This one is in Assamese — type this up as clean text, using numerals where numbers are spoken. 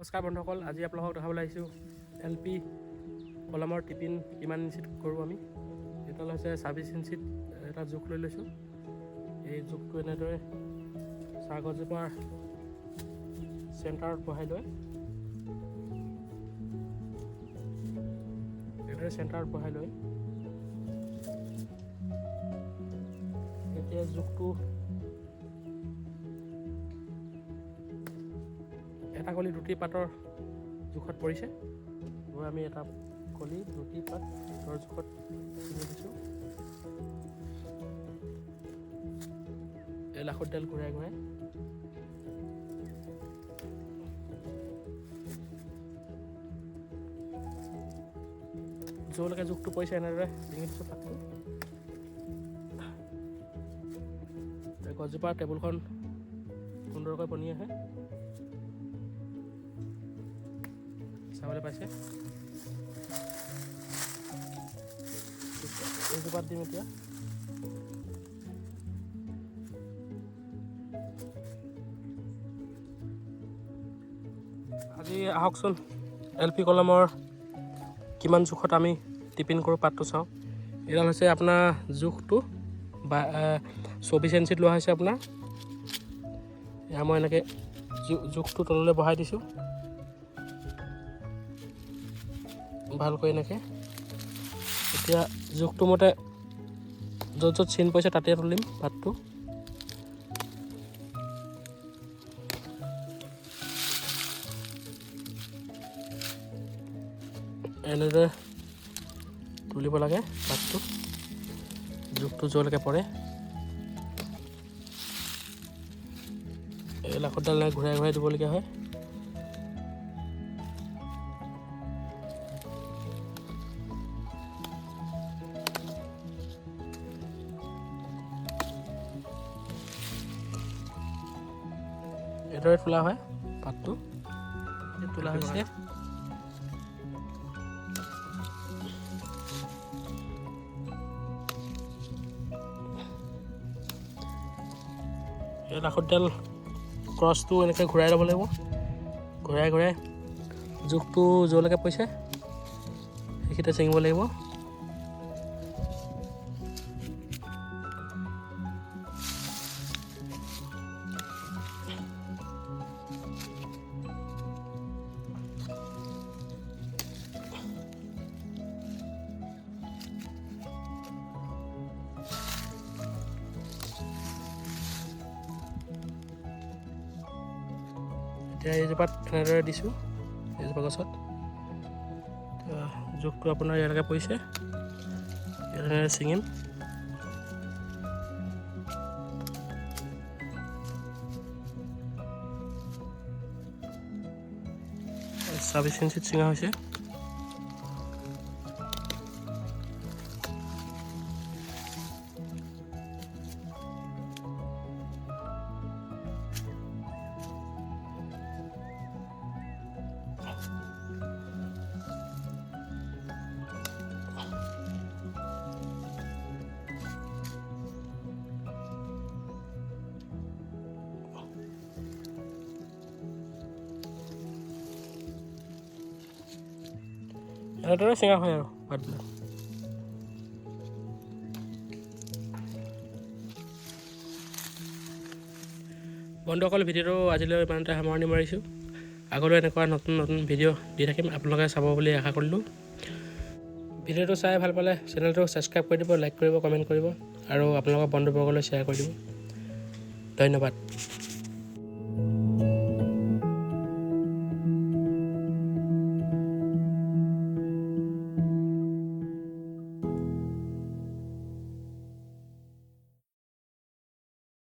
নমস্কাৰ বন্ধুসকল, আজি আপোনালোকক দেখাবলৈ আহিছোঁ LP কলমৰ টিপিন কিমান ইঞ্চিত কৰোঁ আমি। এটা হৈছে 26 ইঞ্চিত এটা জোখ লৈ লৈছোঁ। এই জোখটো এনেদৰে চাহ গছজোপাৰ চেণ্টাৰত বহাই লৈ এতিয়া জোখটো এটা কলি দুটি পাতৰ জোখত পৰিছে। গৈ আমি এটা কলি দুটি পাতৰ জোখত চিঙি দিছোঁ। এই লাখুটিডাল ঘূৰাই ঘূৰাই য'লৈকে জোখটো পৰিছে এনেদৰে চিঙি দিছোঁ পাতটো। গছজোপাৰ টেবুলখন সুন্দৰকৈ বনি আহে, চাবলৈ পাইছে। এইজোপাত দিম এতিয়া। আজি আহকচোন LP কলমৰ কিমান জোখত আমি টিপিন কৰোঁ পাতটো চাওঁ। এডাল হৈছে আপোনাৰ জোখটো 24 ইঞ্চিত লোৱা হৈছে আপোনাৰ। এয়া মই এনেকৈ জোখটো তললৈ বহাই দিছোঁ ভালকৈ এনেকৈ। এতিয়া জোখটো মতে য'ত য'ত চিন পৰিছে তাতে তুলিম পাতটো। এনেদৰে তুলিব লাগে পাতটো, জোখটো য'লৈকে পৰে। এই লাখুটিডাল ঘূৰাই ঘূৰাই দিবলগীয়া হয়। এইদৰে তোলা হয় পাতটো। তোলা হৈছে। এই লাখুটিডাল ক্ৰছটো এনেকৈ ঘূৰাই ল'ব লাগিব। ঘূৰাই ঘূৰাই জোখটো য'লৈকে পৰিছে সেইখিনিতে ছিঙিব লাগিব। এতিয়া এইজোপাত এনেদৰে দিছোঁ, এইজোপা গছত জোখটো আপোনাৰ ইয়ালৈকে পৰিছে। এনেদৰে ছিঙিম। 26 ইঞ্চিত ছিঙা হৈছে। এনেদৰে চিঙা হয় আৰু পাতবিলাক। বন্ধুসকল, ভিডিঅ'টো আজিলৈ ইমানতে সামৰণি মাৰিছোঁ। আগলৈ এনেকুৱা নতুন নতুন ভিডিঅ' দি থাকিম, আপোনালোকে চাব বুলি আশা কৰিলোঁ। ভিডিঅ'টো চাই ভাল পালে চেনেলটো ছাবস্ক্ৰাইব কৰি দিব, লাইক কৰিব, কমেণ্ট কৰিব আৰু আপোনালোকৰ বন্ধুবৰ্গলৈ শ্বেয়াৰ কৰি দিব। ধন্যবাদ।